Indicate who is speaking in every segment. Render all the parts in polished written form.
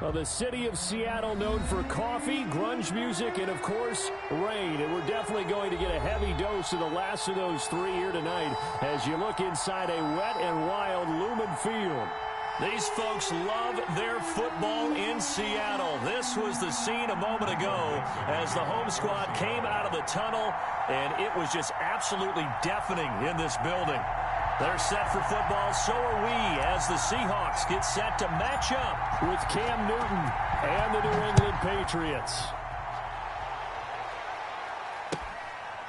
Speaker 1: Well, the city of Seattle known for coffee, grunge music, and, of course, rain. And we're definitely going to get a heavy dose of the last of those three here tonight as you look inside a wet and wild Lumen Field.
Speaker 2: These folks love their football in Seattle. This was the scene a moment ago as the home squad came out of the tunnel, and it was just absolutely deafening in this building. They're set for football, so are we, as the Seahawks get set to match up
Speaker 1: with Cam Newton and the New England Patriots.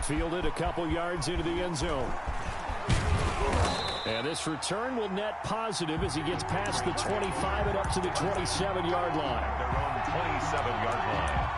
Speaker 1: Fielded a couple yards into the end zone. And this return will net positive as he gets past the 25 and up to the 27-yard line.
Speaker 3: Their own 27-yard line.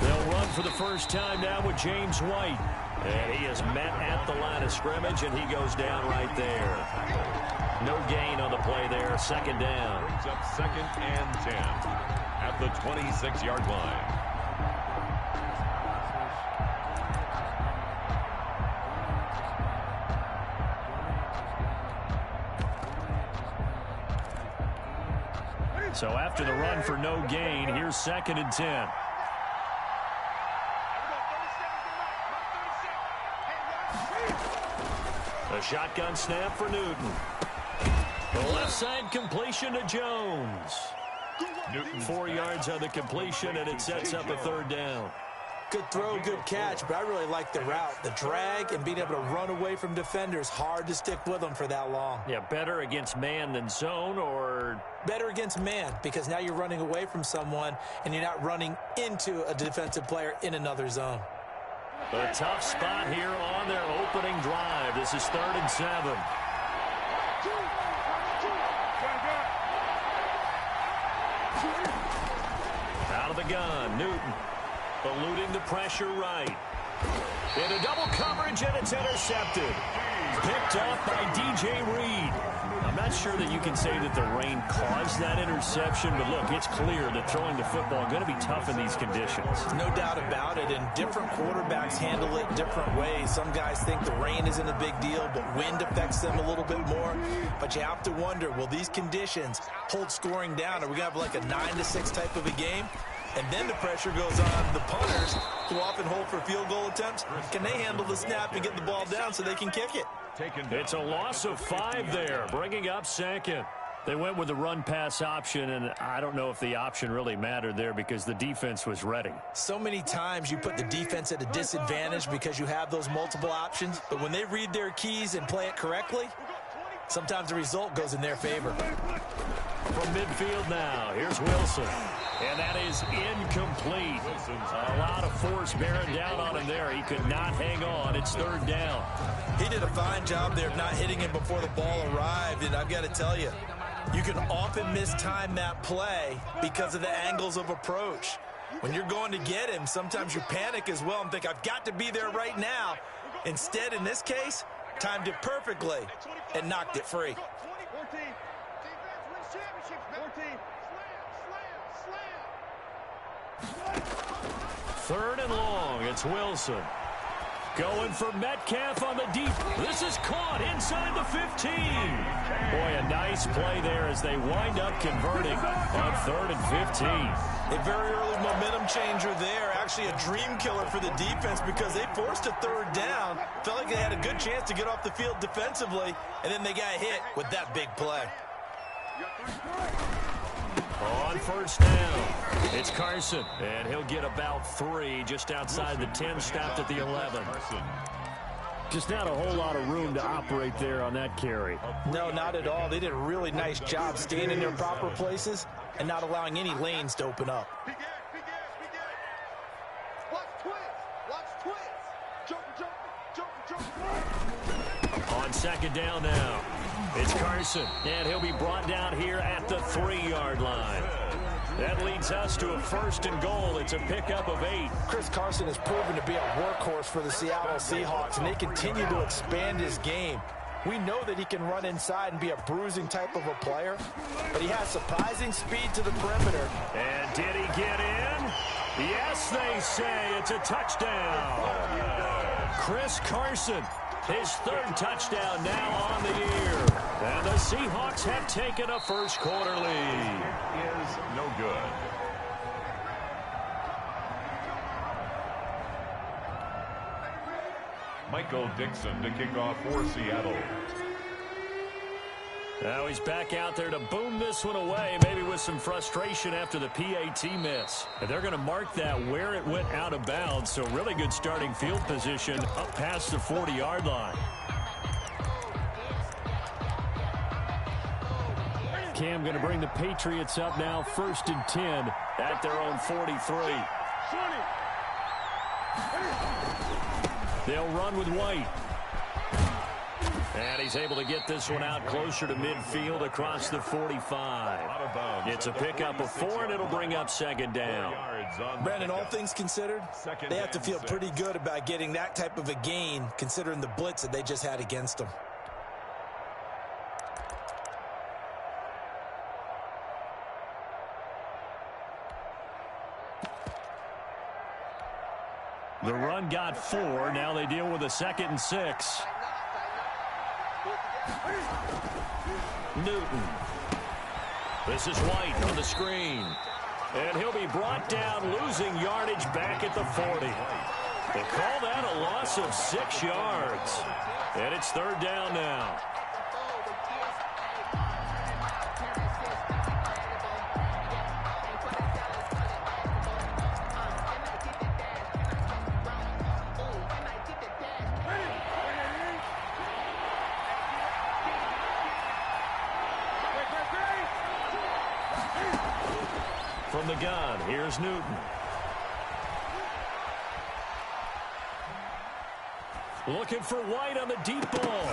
Speaker 2: They'll run for the first time now with James White. And he is met at the line of scrimmage, and he goes down right there. No gain on the play there. Second down.
Speaker 3: Brings up 2nd and 10 at the 26-yard line.
Speaker 2: So after the run for no gain, here's 2nd and 10. A shotgun snap for Newton. The left side completion to Jones.
Speaker 3: Newton
Speaker 2: 4 yards on the completion, and it sets up a 3rd down.
Speaker 4: Good throw, good catch, but I really like the route. The drag and being able to run away from defenders. Hard to stick with them for that long.
Speaker 2: Yeah, better against man than zone, or?
Speaker 4: Better against man, because now you're running away from someone and you're not running into a defensive player in another zone.
Speaker 2: A tough spot here on their opening drive. This is 3rd and 7. Out of the gun, Newton. Eluding the pressure right. Into double coverage, and it's intercepted. Picked up by DJ Reed. I'm not sure that you can say that the rain caused that interception, but look, it's clear that throwing the football is going to be tough in these conditions.
Speaker 4: No doubt about it, and different quarterbacks handle it different ways. Some guys think the rain isn't a big deal, but wind affects them a little bit more. But you have to wonder, will these conditions hold scoring down? Are we going to have like a 9-6 type of a game? And then the pressure goes on the punters, who often hold for field goal attempts. Can they handle the snap and get the ball down so they can kick it?
Speaker 2: It's a loss of 5 there, bringing up 2nd. They went with the run-pass option, and I don't know if the option really mattered there because the defense was ready.
Speaker 4: So many times you put the defense at a disadvantage because you have those multiple options, but when they read their keys and play it correctly, sometimes the result goes in their favor.
Speaker 2: From midfield now, here's Wilson. And that is incomplete. A lot of force bearing down on him there. He could not hang on. It's 3rd down.
Speaker 4: He did a fine job there of not hitting him before the ball arrived. And I've got to tell you, you can often mistime that play because of the angles of approach. When you're going to get him, sometimes you panic as well and think, I've got to be there right now. Instead, in this case, timed it perfectly and knocked it free.
Speaker 2: 3rd and long. It's Wilson. Going for Metcalf on the deep. This is caught inside the 15. Boy, a nice play there as they wind up converting on 3rd and 15.
Speaker 4: A very early momentum changer there. Actually a dream killer for the defense because they forced a 3rd down. Felt like they had a good chance to get off the field defensively, and then they got hit with that big play.
Speaker 2: On 1st down, it's Carson, and he'll get about 3 just outside the 10, stopped at the 11.
Speaker 1: Just not a whole lot of room to operate there on that carry.
Speaker 4: No, not at all. They did a really nice job staying in their proper places and not allowing any lanes to open up.
Speaker 2: On 2nd down now, it's Carson, and he'll be brought down here at the 3-yard line. That leads us to a 1st and goal. It's a pickup of 8.
Speaker 4: Chris Carson has proven to be a workhorse for the Seattle Seahawks, and they continue to expand his game. We know that he can run inside and be a bruising type of a player, but he has surprising speed to the perimeter.
Speaker 2: And did he get in? Yes, they say it's a touchdown. Chris Carson, his 3rd touchdown now on the year. And the Seahawks have taken a first-quarter lead.
Speaker 3: Is no good. Michael Dixon to kick off for Seattle.
Speaker 2: Now he's back out there to boom this one away, maybe with some frustration after the PAT miss. And they're going to mark that where it went out of bounds, so really good starting field position up past the 40-yard line.
Speaker 1: Cam going to bring the Patriots up now, 1st and 10
Speaker 2: at their own 43. They'll run with White. And he's able to get this one out closer to midfield across the 45. It's a pickup of 4, and it'll bring up 2nd down.
Speaker 4: Brandon, all things considered, they have to feel pretty good about getting that type of a gain, considering the blitz that they just had against them.
Speaker 2: The run got 4. Now they deal with a 2nd and 6. Newton. This is White on the screen. And he'll be brought down, losing yardage back at the 40. They call that a loss of 6 yards. And it's 3rd down now. From the gun, here's Newton. Looking for White on the deep ball.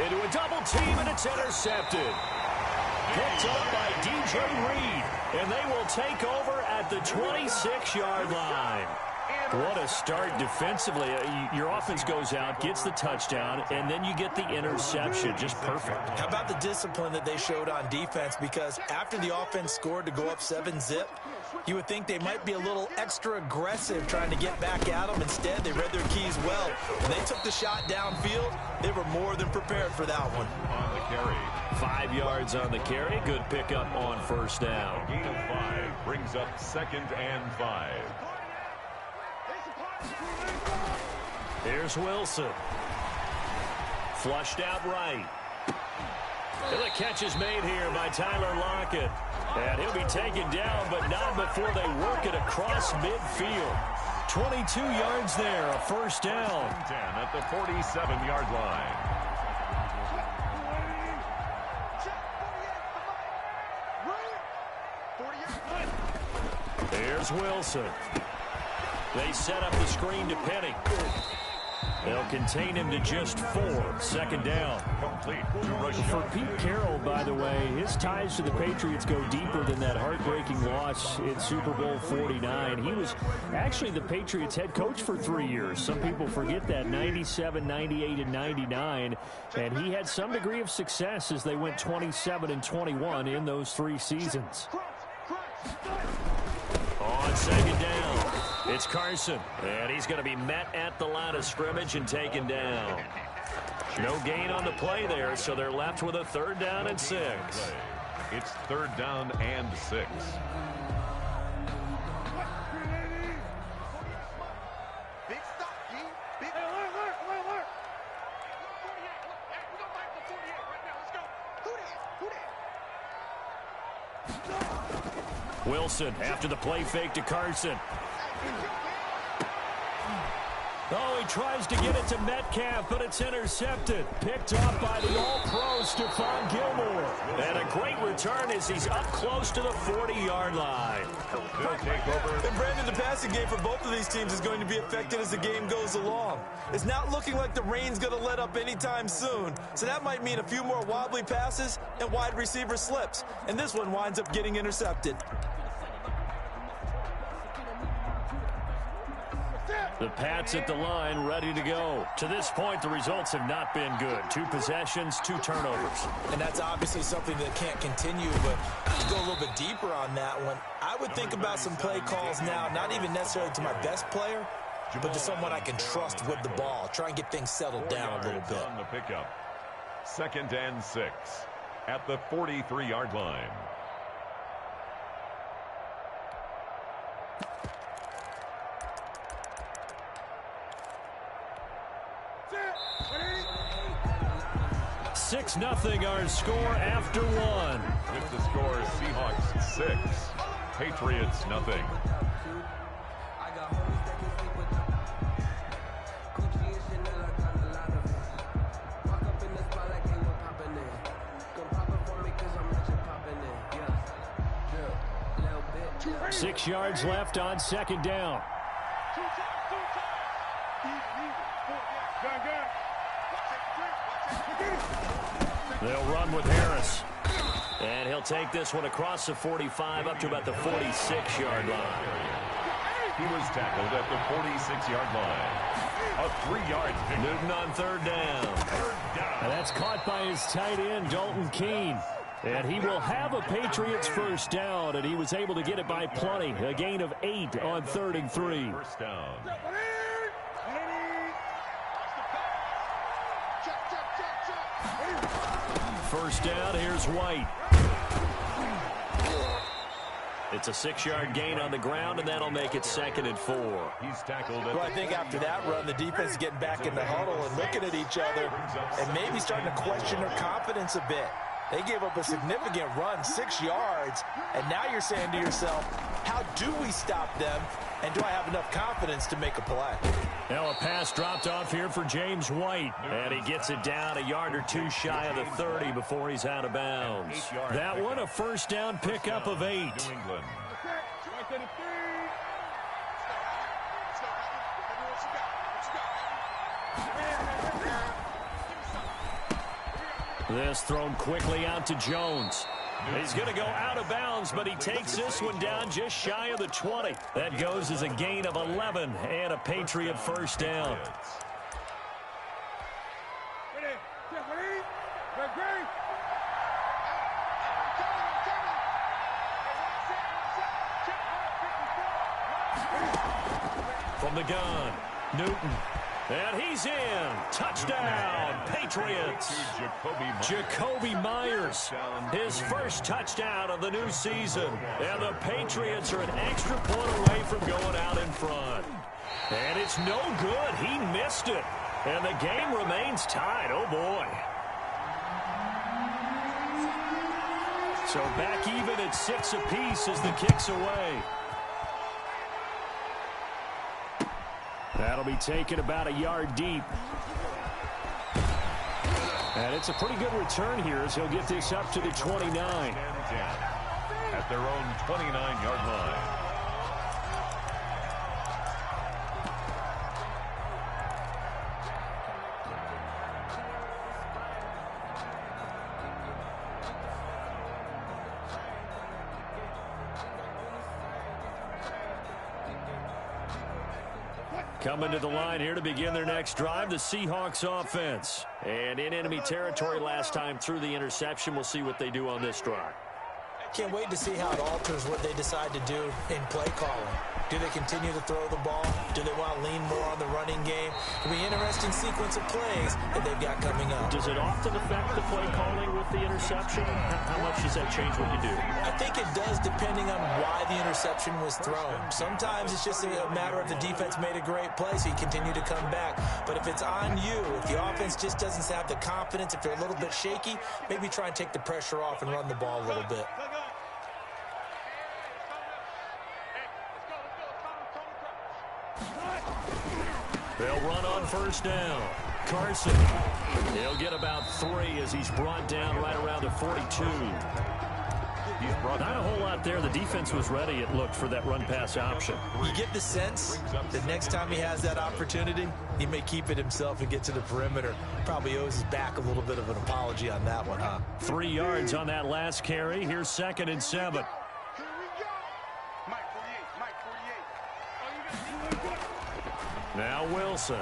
Speaker 2: Into a double team, and it's intercepted. Picked up by DJ Reed, and they will take over at the 26-yard line. What a start defensively. Your offense goes out, gets the touchdown, and then you get the interception. Just perfect.
Speaker 4: How about the discipline that they showed on defense? Because after the offense scored to go up 7-zip, you would think they might be a little extra aggressive trying to get back at them. Instead, they read their keys well. When they took the shot downfield, they were more than prepared for that one.
Speaker 3: On the carry.
Speaker 2: 5 yards on the carry. Good pickup on 1st down.
Speaker 3: A gain of 5 brings up 2nd and 5.
Speaker 2: Here's Wilson. Flushed out right. And the catch is made here by Tyler Lockett. And he'll be taken down, but not before they work it across midfield. 22 yards there, a 1st down.
Speaker 3: 10 at the 47-yard line.
Speaker 2: Here's Wilson. They set up the screen to Penny. They'll contain him to just 4. 2nd down.
Speaker 1: For Pete Carroll, by the way, his ties to the Patriots go deeper than that heartbreaking loss in Super Bowl 49. He was actually the Patriots head coach for 3 years. Some people forget that, 97, 98, and 99. And he had some degree of success as they went 27-21 in those 3 seasons.
Speaker 2: On 2nd down, it's Carson. And he's going to be met at the line of scrimmage and taken down. No gain on the play there, so they're left with a 3rd down and 6.
Speaker 3: It's 3rd down and 6.
Speaker 2: Wilson after the play fake to Carson. Oh, he tries to get it to Metcalf, but it's intercepted. Picked up by the All-Pro Stephon Gilmore. And a great return as he's up close to the 40-yard line.
Speaker 3: They'll take over.
Speaker 4: And Brandon, the passing game for both of these teams is going to be affected as the game goes along. It's not looking like the rain's going to let up anytime soon, so that might mean a few more wobbly passes and wide receiver slips. And this one winds up getting intercepted.
Speaker 1: The Pats at the line, ready to go. To this point, the results have not been good. 2 possessions, 2 turnovers.
Speaker 4: And that's obviously something that can't continue, but to go a little bit deeper on that one, I would think about some play calls now, not even necessarily to my best player, but to someone I can trust with the ball. Try and get things settled down a little bit.
Speaker 3: On the pickup. 2nd and 6 at the 43-yard line.
Speaker 1: Six nothing our score after 1.
Speaker 3: With the score, Seahawks 6, Patriots nothing.
Speaker 1: Six yards left on 2nd down. They'll run with Harris. And he'll take this one across the 45 up to about the 46-yard line.
Speaker 3: He was tackled at the 46-yard line. A 3-yard pick.
Speaker 1: Newton on 3rd down. And that's caught by his tight end, Dalton Keene. And he will have a Patriots first down, and he was able to get it by plenty. A gain of 8 on 3rd and 3.
Speaker 3: First down.
Speaker 1: First down, here's White. It's a 6-yard gain on the ground, and that'll make it 2nd and 4.
Speaker 3: He's tackled at
Speaker 4: Well, I think after that run, the defense is getting back in the huddle and looking at each other and maybe starting to question their confidence a bit. They gave up a significant run, 6 yards, and now you're saying to yourself, how do we stop them, and do I have enough confidence to make a play?
Speaker 1: Now a pass dropped off here for James White, and he gets it down a yard or 2 shy of the 30 before he's out of bounds. That one a first down pickup of 8.
Speaker 3: New England.
Speaker 1: This thrown quickly out to Jones. He's going to go out of bounds, but he takes this one down just shy of the 20. That goes as a gain of 11 and a Patriot first down. From the gun, Newton. And he's in. Touchdown, Patriots. Jacoby Myers, his first touchdown of the new season. And the Patriots are an extra point away from going out in front. And it's no good. He missed it. And the game remains tied. Oh, boy. So back even at 6 apiece as the kick's away. That'll be taken about a yard deep. And it's a pretty good return here as he'll get this up to the 29.
Speaker 3: At their own 29-yard line.
Speaker 1: Coming to the line here to begin their next drive, the Seahawks offense. And in enemy territory last time through the interception. We'll see what they do on this drive.
Speaker 4: Can't wait to see how it alters what they decide to do in play calling. Do they continue to throw the ball? Do they want to lean more on the running game? It'll be an interesting sequence of plays that they've got coming up.
Speaker 1: Does it often affect the play calling with the interception? How much does that change what you do?
Speaker 4: I think it does, depending on why the interception was thrown. Sometimes it's just a matter of the defense made a great play, so you continue to come back. But if it's on you, if the offense just doesn't have the confidence, if they're a little bit shaky, maybe try and take the pressure off and run the ball a little bit.
Speaker 1: They'll run on first down. Carson, he'll get about 3 as he's brought down right around the 42. Not a whole lot there. The defense was ready, it looked, for that run-pass option.
Speaker 4: You get the sense that next time he has that opportunity, he may keep it himself and get to the perimeter. Probably owes his back a little bit of an apology on that one, huh?
Speaker 1: 3 yards on that last carry. Here's 2nd and 7. Now Wilson.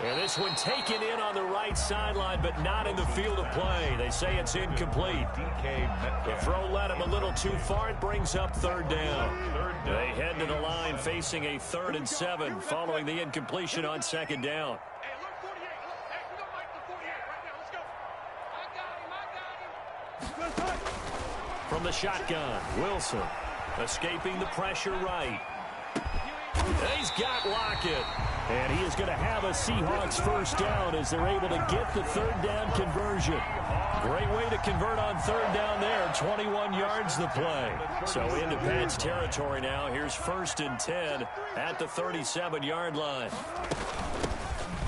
Speaker 1: And this one taken in on the right sideline, but not in the field of play. They say it's incomplete. The throw led him a little too far. It brings up 3rd down. They head to the line facing a 3rd and 7 following the incompletion on 2nd down. From the shotgun, Wilson escaping the pressure right. He's got Lockett. And he is going to have a Seahawks 1st down as they're able to get the 3rd down conversion. Great way to convert on 3rd down there. 21 yards the play. So into Pat's territory now. Here's 1st and 10 at the 37-yard line.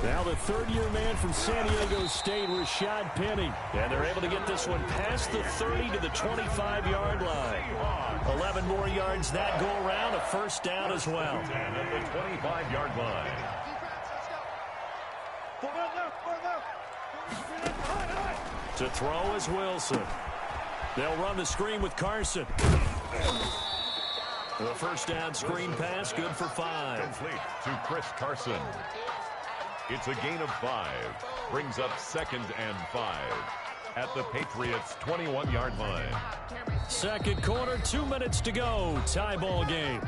Speaker 1: Now the 3rd-year man from San Diego State, Rashad Penny. And they're able to get this one past the 30 to the 25-yard line. 11 more yards that go around, a 1st down as well.
Speaker 3: At the 25-yard line.
Speaker 1: To throw is Wilson. They'll run the screen with Carson. The 1st down screen pass, good for 5.
Speaker 3: Complete to Chris Carson. It's a gain of 5. Brings up 2nd and 5 at the Patriots' 21-yard line.
Speaker 1: 2nd quarter, 2 minutes to go. Tie ball game.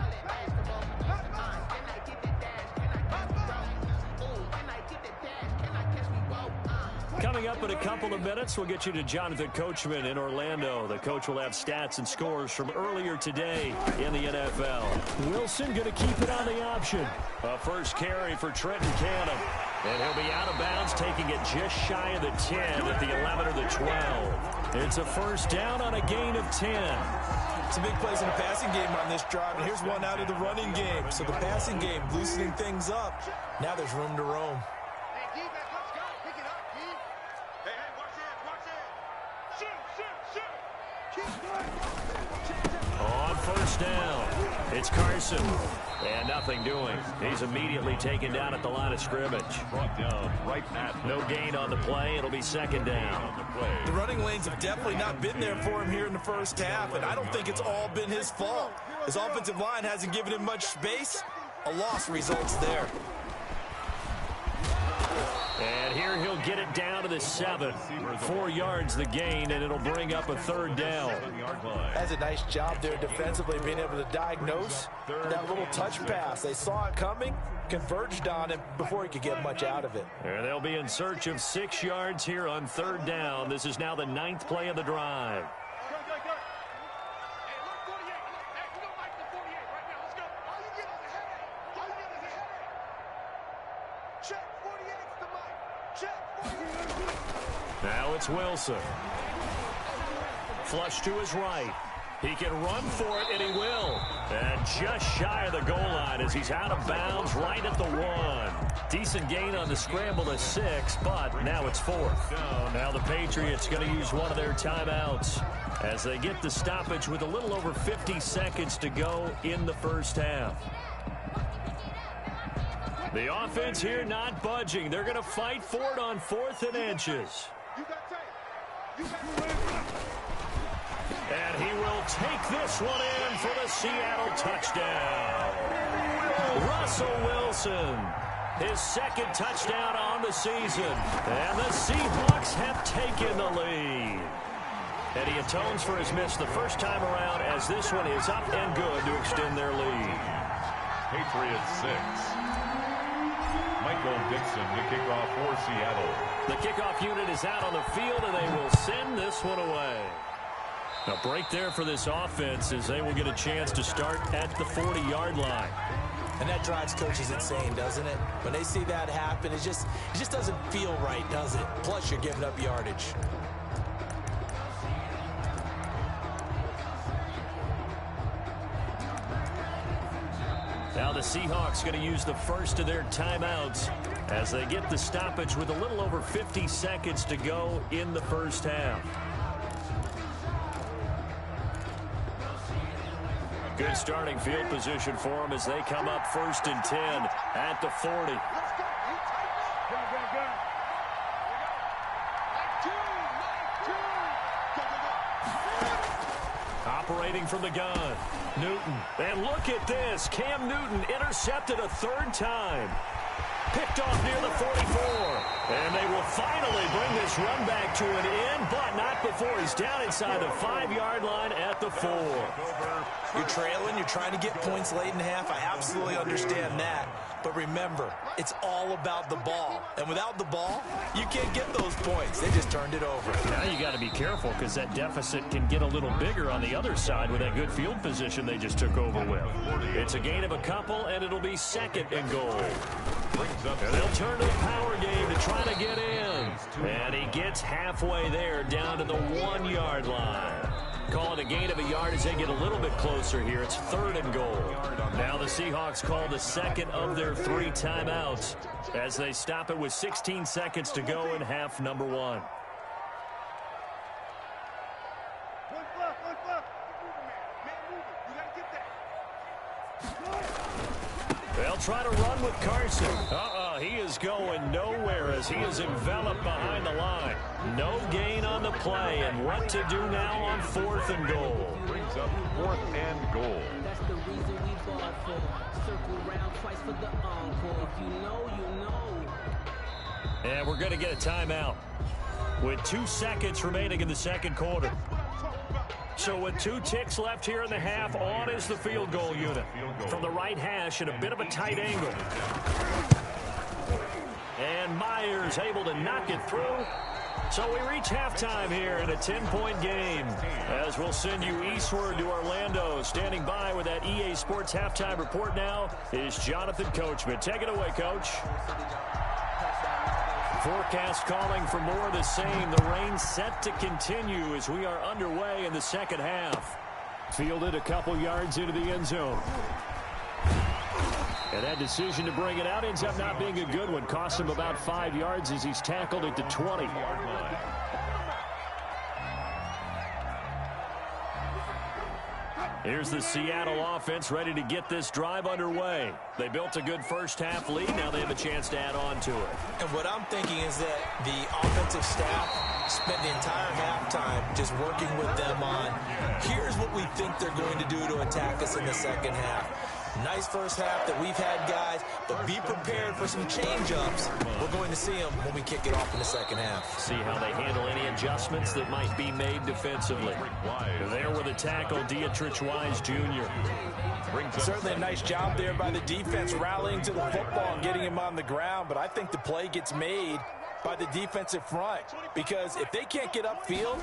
Speaker 1: Coming up in a couple of minutes, we'll get you to Jonathan Coachman in Orlando. The coach will have stats and scores from earlier today in the NFL. Wilson going to keep it on the option. A 1st carry for Trenton Cannon. And he'll be out of bounds, taking it just shy of the 10 at the 11 or the 12. It's a 1st down on a gain of 10.
Speaker 4: Some big plays in the passing game on this drive, and here's one out of the running game. So the passing game loosening things up. Now there's room to roam.
Speaker 1: On 1st down, it's Carson. And nothing doing. He's immediately taken down at the line of scrimmage.
Speaker 3: Brought down right at
Speaker 1: no gain on the play. It'll be 2nd down.
Speaker 4: The running lanes have definitely not been there for him here in the 1st half, and I don't think it's all been his fault. His offensive line hasn't given him much space. A loss results there.
Speaker 1: And here he'll get it down to the 7. 4 yards the gain, and it'll bring up a 3rd down.
Speaker 4: That's a nice job there defensively, being able to diagnose that little touch pass. They saw it coming, converged on him before he could get much out of it.
Speaker 1: And they'll be in search of 6 yards here on 3rd down. This is now the 9th play of the drive. Now it's Wilson. Flush to his right. He can run for it, and he will. And just shy of the goal line as he's out of bounds right at the 1. Decent gain on the scramble to 6, but now it's 4th. Now the Patriots going to use one of their timeouts as they get the stoppage with a little over 50 seconds to go in the 1st half. The offense here not budging. They're going to fight for it on 4th and inches. And he will take this one in for the Seattle touchdown. Russell Wilson, his 2nd touchdown on the season. And the Seahawks have taken the lead. And he atones for his miss the first time around as this one is up and good to extend their lead.
Speaker 3: Patriots 6. Michael Dixon to kick off for Seattle.
Speaker 1: The kickoff unit is out on the field, and they will send this one away. A break there for this offense as they will get a chance to start at the 40-yard line.
Speaker 4: And that drives coaches insane, doesn't it? When they see that happen, it just doesn't feel right, does it? Plus, you're giving up yardage.
Speaker 1: Now the Seahawks going to use the first of their timeouts as they get the stoppage with a little over 50 seconds to go in the first half. Good starting field position for them as they come up 1st and 10 at the 40. Operating from the gun, Newton. And look at this. Cam Newton intercepted a 3rd time. Picked off near the 44. And they will finally bring this run back to an end, but not before he's down inside the 5-yard line at the 4.
Speaker 4: You're trailing. You're trying to get points late in the half. I absolutely understand that. But remember, it's all about the ball. And without the ball, you can't get those points. They just turned it over.
Speaker 1: Now you got to be careful because that deficit can get a little bigger on the other side with that good field position they just took over with. It's a gain of a couple, and it'll be 2nd and goal. And they'll turn to the power game to try to get in. And he gets halfway there down to the 1-yard line. Call it a gain of a yard as they get a little bit closer here. It's 3rd and goal. Now the Seahawks call the 2nd of their 3 timeouts as they stop it with 16 seconds to go in half number 1. They'll try to run with Carson. He is going nowhere as he is enveloped behind the line. No gain on the play, and what to do now on 4th and goal.
Speaker 3: Brings up 4th and goal.
Speaker 5: That's the reason we bought for. Circle around twice for the encore. If you know, you know.
Speaker 1: And we're going to get a timeout with 2 seconds remaining in the 2nd quarter. So with 2 ticks left here in the half, on is the field goal unit. From the right hash at a bit of a tight angle. And Myers able to knock it through. So we reach halftime here in a 10-point game. As we'll send you eastward to Orlando. Standing by with that EA Sports halftime report now is Jonathan Coachman. Take it away, Coach. Forecast calling for more of the same. The rain set to continue as we are underway in the 2nd half. Fielded a couple yards into the end zone. And that decision to bring it out ends up not being a good one. Cost him about 5 yards as he's tackled at the 20-yard line. Here's the Seattle offense ready to get this drive underway. They built a good first-half lead. Now they have a chance to add on to it.
Speaker 4: And what I'm thinking is that the offensive staff spent the entire halftime just working with them on, here's what we think they're going to do to attack us in the 2nd half. Nice first half that we've had, guys, but be prepared for some change-ups. We're going to see them when we kick it off in the 2nd half.
Speaker 1: See how they handle any adjustments that might be made defensively. There with a tackle, Dietrich Wise Jr.
Speaker 4: Certainly a nice job there by the defense rallying to the football and getting him on the ground, but I think the play gets made by the defensive front, because if they can't get upfield,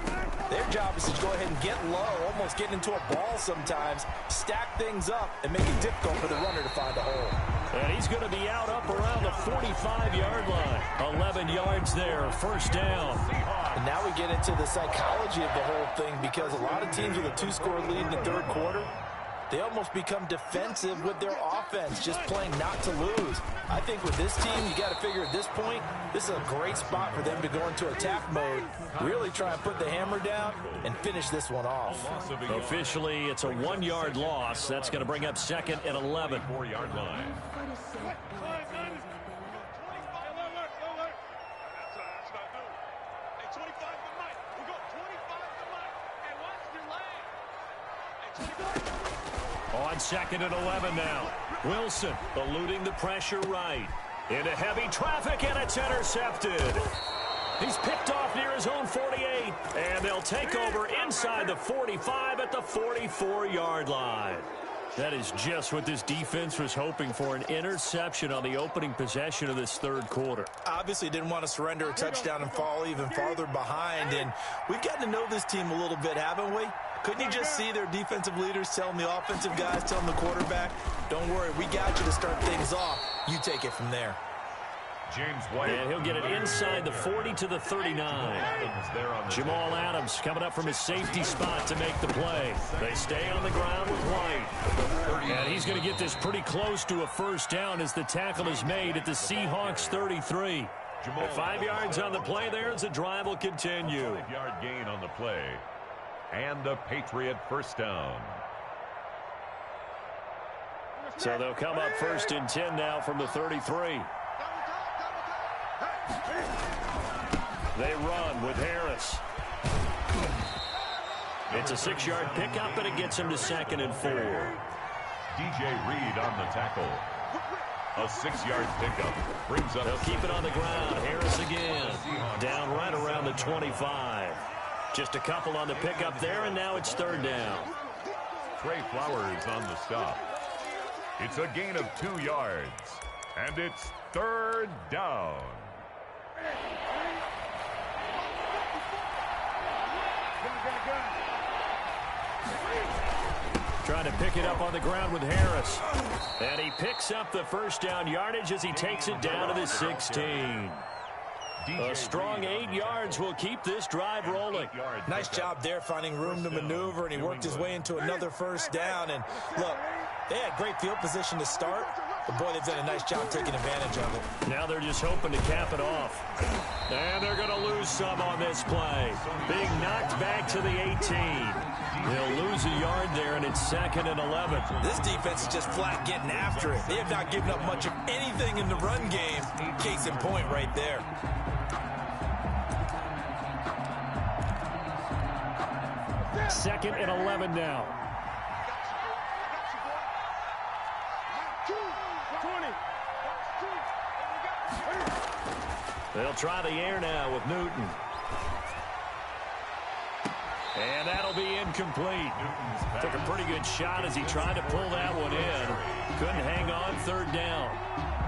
Speaker 4: their job is to go ahead and get low, almost get into a ball sometimes, stack things up, and make it difficult for the runner to find a hole.
Speaker 1: And he's going to be out up around the 45-yard line. 11 yards there, 1st down.
Speaker 4: And now we get into the psychology of the whole thing, because a lot of teams with a 2-score lead in the 3rd quarter, they almost become defensive with their offense, just playing not to lose. I think with this team, you got to figure at this point, this is a great spot for them to go into attack mode, really try and put the hammer down and finish this one off.
Speaker 1: Officially, it's a 1-yard loss. That's going to bring up 2nd and 11.
Speaker 3: 4-yard line.
Speaker 1: On 2nd and 11 now. Wilson eluding the pressure right. Into heavy traffic, and it's intercepted. He's picked off near his own 48, and they'll take over inside the 45 at the 44-yard line. That is just what this defense was hoping for, an interception on the opening possession of this 3rd quarter.
Speaker 4: Obviously didn't want to surrender a touchdown and fall even farther behind, and we've gotten to know this team a little bit, haven't we? Couldn't you just see their defensive leaders telling the offensive guys, telling the quarterback, don't worry, we got you to start things off. You take it from there.
Speaker 3: James White.
Speaker 2: And he'll get it inside the 40 to the 39. Jamal Adams coming up from his safety spot to make the play. They stay on the ground with White. And he's going to get this pretty close to a first down as the tackle is made at the Seahawks 33. 5 yards on the play there as the drive will continue.
Speaker 3: 5-yard gain on the play. And a Patriot first down.
Speaker 1: So they'll come up 1st and 10 now from the 33. They run with Harris. It's a 6-yard pickup, and it gets him to 2nd and 4.
Speaker 3: DJ Reed on the tackle. A 6-yard pickup brings up.
Speaker 2: They'll keep it on the ground. Harris again. Down right around the 25. Just a couple on the pickup there, and now it's 3rd down.
Speaker 3: Trey Flowers on the stop. It's a gain of 2 yards. And it's 3rd down.
Speaker 1: Trying to pick it up on the ground with Harris. And he picks up the first down yardage as he takes it down to the 16. A strong 8 yards will keep this drive rolling.
Speaker 4: Nice job there finding room to maneuver, and he worked his way into another first down. And look, they had great field position to start, but boy, they've done a nice job taking advantage of it.
Speaker 1: Now they're just hoping to cap it off. And they're going to lose some on this play. Being knocked back to the 18. They'll lose a yard there, and it's 2nd and 11.
Speaker 4: This defense is just flat getting after it. They have not given up much of anything in the run game. Case in point right there.
Speaker 1: Second and 11 now. They'll try the air now with Newton. And that'll be incomplete. Took a pretty good shot as he tried to pull that one in. Couldn't hang on, 3rd down.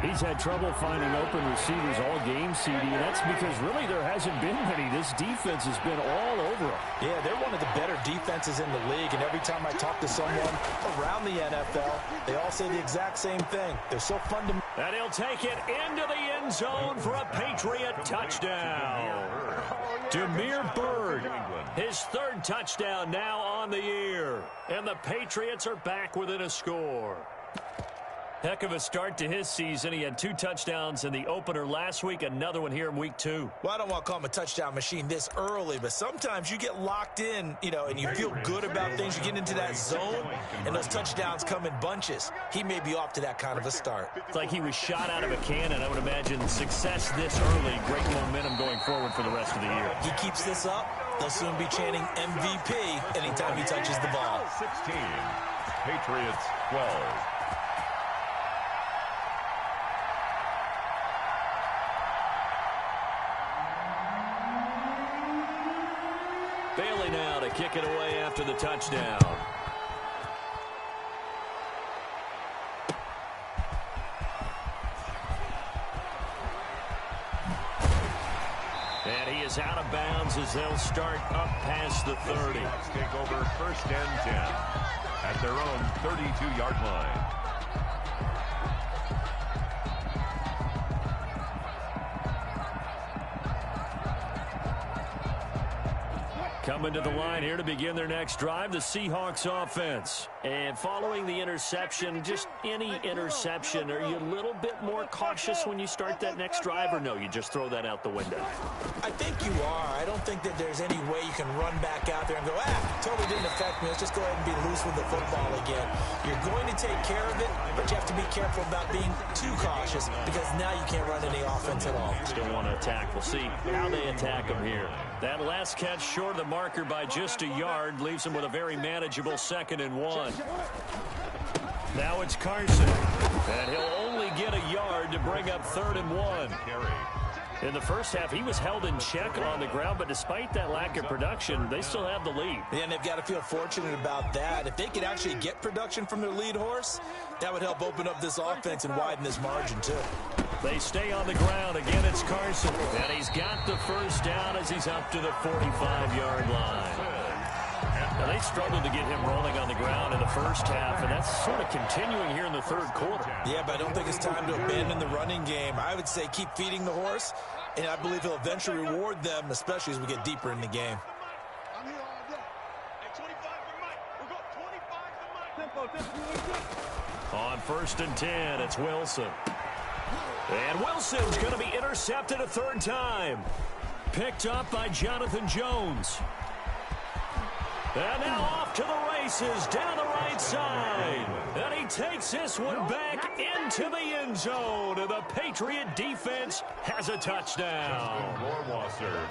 Speaker 1: He's had trouble finding open receivers all game, CD. And that's because really there hasn't been many. This defense has been all over him.
Speaker 4: Yeah, they're one of the better defenses in the league. And every time I talk to someone around the NFL, they all say the exact same thing. They're so fundamental.
Speaker 1: And he'll take it into the end zone for a Patriot touchdown. Demir Bird, his 3rd touchdown now on the year. And the Patriots are back within a score. Heck of a start to his season. He had 2 touchdowns in the opener last week, another one here in week 2.
Speaker 4: Well, I don't want to call him a touchdown machine this early, but sometimes you get locked in, and you feel good about things. You get into that zone, and those touchdowns come in bunches. He may be off to that kind of a start.
Speaker 1: It's like he was shot out of a cannon. I would imagine success this early, great momentum going forward for the rest of the year.
Speaker 4: He keeps this up, they'll soon be chanting MVP anytime he touches the ball.
Speaker 3: 16, Patriots 12.
Speaker 1: Bailey now to kick it away after the touchdown. And he is out of bounds as they'll start up past the 30.
Speaker 3: Take over 1st and 10 at their own 32-yard line.
Speaker 1: Coming to the line here to begin their next drive, the Seahawks offense. And following the interception, just any interception, are you a little bit more cautious when you start that next drive, or no, you just throw that out the window?
Speaker 4: I think you are. I don't think that there's any way you can run back out there and go, totally didn't affect me. Let's just go ahead and be loose with the football again. You're going to take care of it, but you have to be careful about being too cautious because now you can't run any offense at all.
Speaker 1: Still want to attack. We'll see how they attack them here. That last catch short of the marker by just a yard leaves him with a very manageable 2nd and 1. Now it's Carson, and he'll only get a yard to bring up 3rd and 1. In the first half, he was held in check on the ground, but despite that lack of production, they still have the lead.
Speaker 4: Yeah, and they've got to feel fortunate about that. If they could actually get production from their lead horse, that would help open up this offense and widen this margin, too.
Speaker 1: They stay on the ground. Again, it's Carson. And he's got the first down as he's up to the 45-yard line. Now, they struggled to get him rolling on the ground in the first half, and that's sort of continuing here in the third quarter.
Speaker 4: Yeah, but I don't think it's time to abandon the running game. I would say keep feeding the horse, and I believe he'll eventually reward them, especially as we get deeper in the game.
Speaker 2: On 1st and 10, it's Wilson. And Wilson's going to be intercepted a third time. Picked up by Jonathan Jones. And now off to the races down the right side. And he takes this one back into the end zone. And the Patriot defense has a touchdown.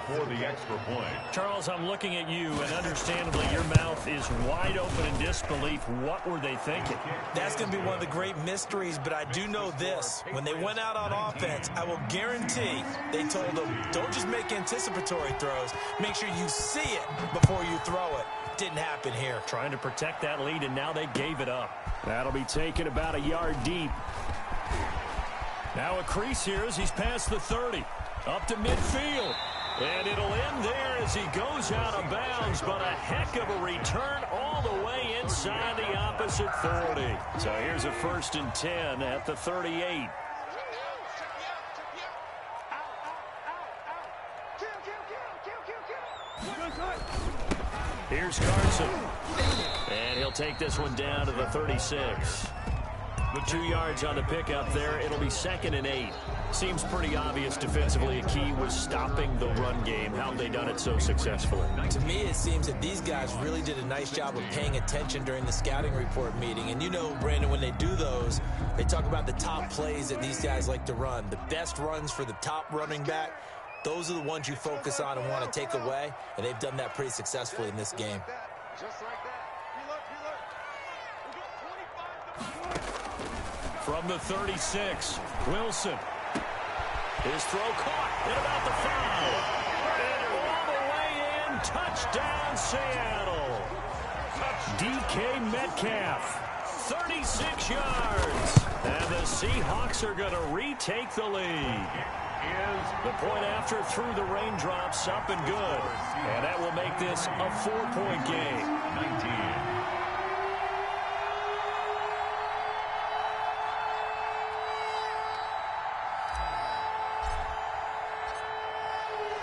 Speaker 3: For the extra point.
Speaker 1: Charles, I'm looking at you, and understandably your mouth is wide open in disbelief. What were they thinking?
Speaker 4: That's going to be one of the great mysteries, but I do know this. When they went out on offense, I will guarantee they told them, don't just make anticipatory throws. Make sure you see it before you throw it. Didn't happen here.
Speaker 1: Trying to protect that lead, and now they gave it up. That'll be taken about a yard deep. Now a crease here as he's past the 30. Up to midfield. And it'll end there as he goes out of bounds, but a heck of a return all the way inside the opposite 40. So here's a 1st and 10 at the 38. Here's Carson. And he'll take this one down to the 36. With 2 yards on the pickup there, it'll be 2nd and 8. Seems pretty obvious defensively a key was stopping the run game. How have they done it so successfully?
Speaker 4: To me, it seems that these guys really did a nice job of paying attention during the scouting report meeting. And you know, Brandon, when they do those, they talk about the top plays that these guys like to run. The best runs for the top running back. Those are the ones you focus on and want to take away, and they've done that pretty successfully in this game.
Speaker 1: From the 36, Wilson. His throw caught at about the 5. And all the way in, touchdown Seattle. DK Metcalf, 36 yards. And the Seahawks are going to retake the lead. The point after through the raindrops, up and good. And that will make this a 4-point game.
Speaker 3: 19.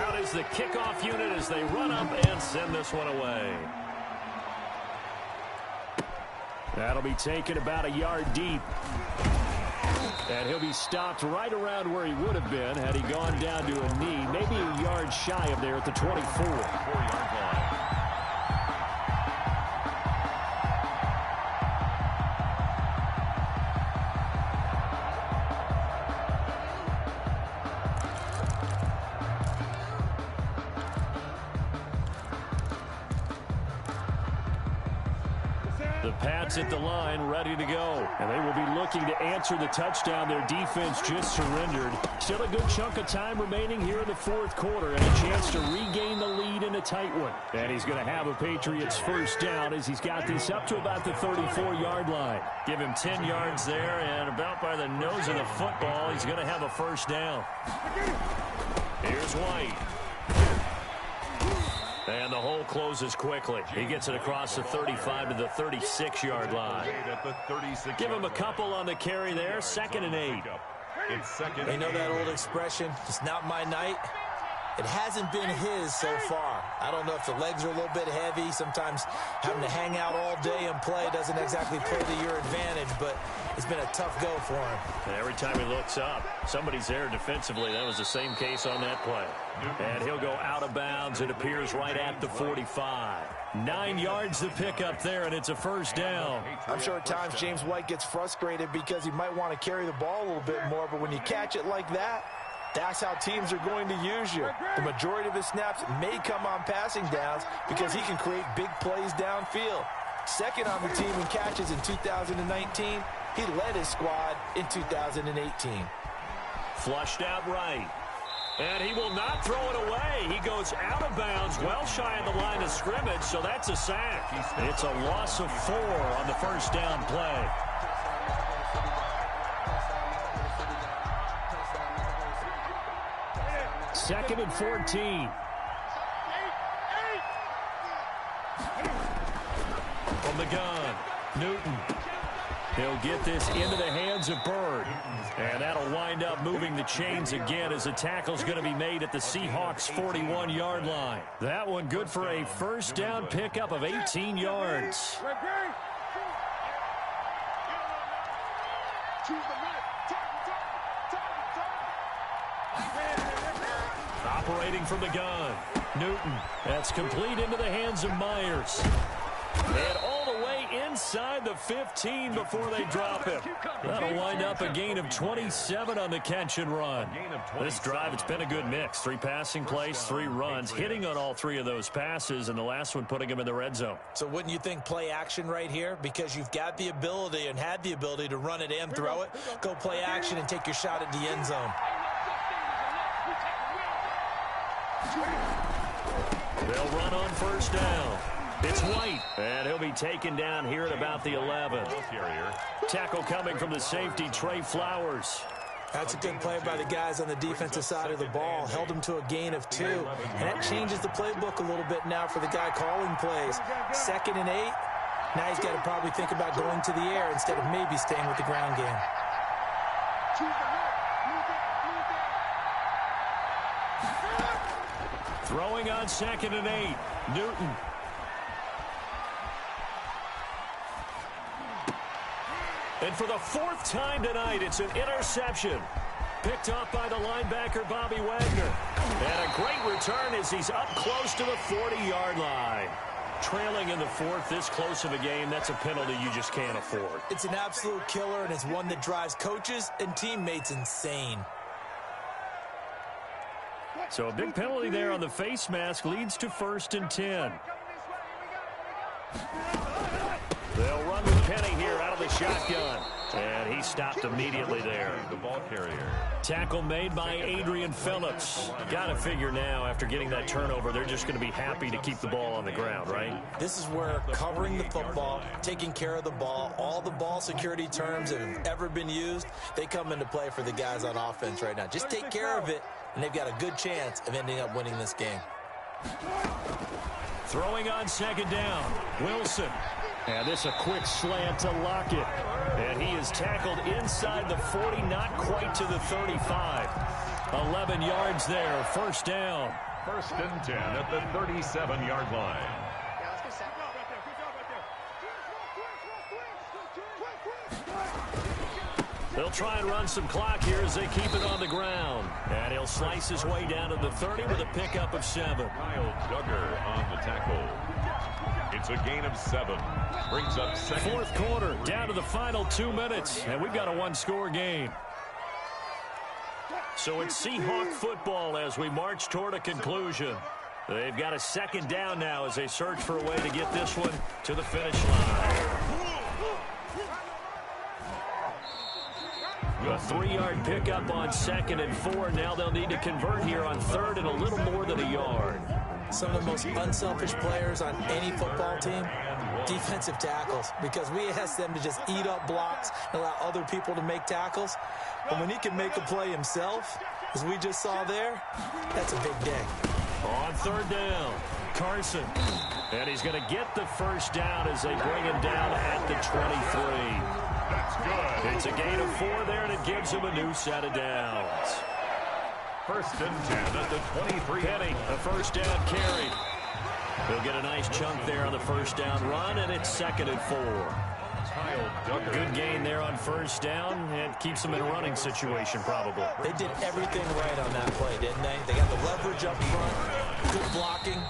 Speaker 1: Out is the kickoff unit as they run up and send this one away. That'll be taken about a yard deep. And he'll be stopped right around where he would have been had he gone down to a knee, maybe a yard shy of there at the 24.
Speaker 3: 4-yard line.
Speaker 1: The Pats at the line, ready to go. And they will be looking to answer the touchdown their defense just surrendered. Still a good chunk of time remaining here in the fourth quarter and a chance to regain the lead in a tight one. And he's going to have a Patriots first down as he's got this up to about the 34-yard line. Give him 10 yards there, and about by the nose of the football, he's going to have a first down. Here's White. And the hole closes quickly. He gets it across the 35 to the 36-yard line. Give him a couple on the carry there. 2nd and 8.
Speaker 4: They know that old expression, it's not my night. It hasn't been his so far. I don't know if the legs are a little bit heavy. Sometimes having to hang out all day and play doesn't exactly play to your advantage, but it's been a tough go for him.
Speaker 1: And every time he looks up, somebody's there defensively. That was the same case on that play. And he'll go out of bounds. It appears right at the 45. 9 yards to pick up there, and it's a first down.
Speaker 4: I'm sure at times James White gets frustrated because he might want to carry the ball a little bit more, but when you catch it like that, that's how teams are going to use you. The majority of his snaps may come on passing downs because he can create big plays downfield. Second on the team in catches in 2019. He led his squad in 2018.
Speaker 1: Flushed out right. And he will not throw it away. He goes out of bounds, well shy of the line of scrimmage, so that's a sack. It's a loss of 4 on the first down play. Second and 14.
Speaker 2: From the gun, Newton. He'll get this into the hands of Bird. And that'll wind up moving the chains again as the tackle's going to be made at the Seahawks' 41-yard line. That one good for a first down pickup of 18 yards. Operating from the gun, Newton. That's complete into the hands of Myers. And all the way inside the 15 before they drop him. That'll wind up a gain of 27 on the catch and run. This drive, it's been a good mix. 3 passing plays, 3 runs, hitting on all 3 of those passes, and the last one putting him in the red zone.
Speaker 4: So wouldn't you think play action right here? Because you've got the ability and had the ability to run it and throw it. Go play action and take your shot at the end zone.
Speaker 2: They'll run on first down. It's White, and he'll be taken down here at about the 11. Tackle coming from the safety, Trey Flowers.
Speaker 4: That's a good play by the guys on the defensive side of the ball. Held him to a gain of 2. And that changes the playbook a little bit now for the guy calling plays. 2nd and 8. Now he's got to probably think about going to the air instead of maybe staying with the ground game.
Speaker 2: Throwing on 2nd and 8. Newton. And for the 4th time tonight, it's an interception. Picked off by the linebacker, Bobby Wagner. And a great return as he's up close to the 40-yard line. Trailing in the 4th, this close of a game, that's a penalty you just can't afford.
Speaker 4: It's an absolute killer, and it's one that drives coaches and teammates insane.
Speaker 2: So a big penalty there on the face mask leads to 1st and 10. They'll run with Penny here out of the shotgun. And he stopped immediately there.
Speaker 3: The ball carrier.
Speaker 2: Tackle made by Adrian Phillips. Got to figure now, after getting that turnover, they're just going to be happy to keep the ball on the ground, right?
Speaker 4: This is where covering the football, taking care of the ball, all the ball security terms that have ever been used, they come into play for the guys on offense right now. Just take care of it, and they've got a good chance of ending up winning this game.
Speaker 2: Throwing on 2nd down, Wilson. And this a quick slant to Lockett. And he is tackled inside the 40, not quite to the 35. 11 yards there, 1st down.
Speaker 3: 1st and 10 at the 37-yard line.
Speaker 2: They'll try and run some clock here as they keep it on the ground. And he'll slice his way down to the 30 with a pickup of 7.
Speaker 3: Kyle Duggar on the tackle. It's a gain of 7. Brings up 2nd.
Speaker 2: 4th quarter, down to the final 2 minutes, and we've got a 1-score game. So it's Seahawk football as we march toward a conclusion. They've got a 2nd down now as they search for a way to get this one to the finish line. A 3-yard pickup on 2nd and 4. Now they'll need to convert here on 3rd and a little more than a yard.
Speaker 4: Some of the most unselfish players on any football team, defensive tackles, because we ask them to just eat up blocks and allow other people to make tackles. But when he can make a play himself, as we just saw there, that's a big day.
Speaker 2: On 3rd down, Carson. And he's going to get the 1st down as they bring him down at the 23.
Speaker 3: That's good.
Speaker 2: It's a gain of 4 there, and it gives him a new set of downs.
Speaker 3: 1st and 10 at the 23.
Speaker 2: Penny, a 1st down carry. He'll get a nice chunk there on the 1st down run, and it's 2nd and 4.
Speaker 3: Kyle Duggar.
Speaker 2: Good gain there on 1st down, and keeps them in a running situation probably.
Speaker 4: They did everything right on that play, didn't they? They got the leverage up front, good blocking,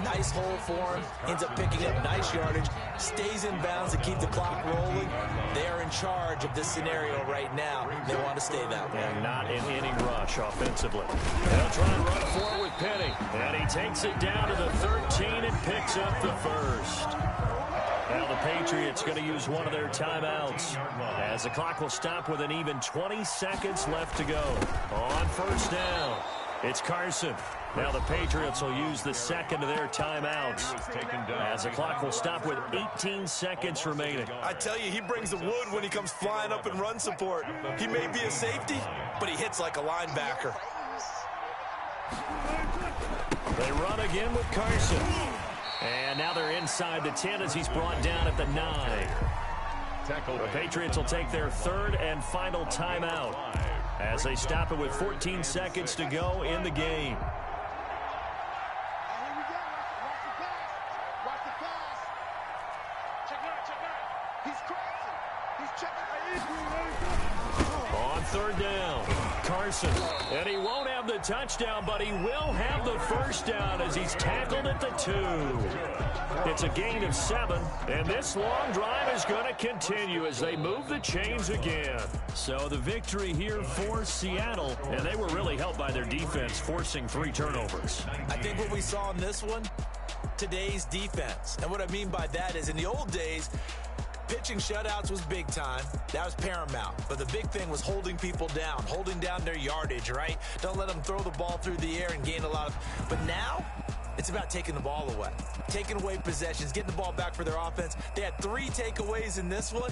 Speaker 4: nice hole for him, ends up picking up nice yardage, stays in bounds to keep the clock rolling. They are in charge of this scenario right now. They want to stay that way.
Speaker 2: And not in any rush offensively. They'll try and run forward with Penny, and he takes it down to the 13 and picks up the 1st. Now the Patriots going to use one of their timeouts as the clock will stop with an even 20 seconds left to go. On 1st down, it's Carson. Now the Patriots will use the 2nd of their timeouts as the clock will stop with 18 seconds remaining.
Speaker 4: I tell you, he brings the wood when he comes flying up in run support. He may be a safety, but he hits like a linebacker.
Speaker 2: They run again with Carson.
Speaker 1: And now they're inside the 10 as he's brought down at the 9. The Patriots will take their third and final timeout as they stop it with 14 seconds to go in the game. On third down, Carson. And he won't have the touchdown, but he will have the first down as he's tackled at the 2. It's a gain of 7, and this long drive is going to continue as they move the chains again. So the victory here for Seattle, and they were really helped by their defense, forcing 3 turnovers.
Speaker 4: I think what we saw in this one, today's defense. And what I mean by that is in the old days, pitching shutouts was big time. That was paramount. But the big thing was holding people down, holding down their yardage, right? Don't let them throw the ball through the air and gain a lot of... But now, it's about taking the ball away. Taking away possessions, getting the ball back for their offense. They had 3 takeaways in this one.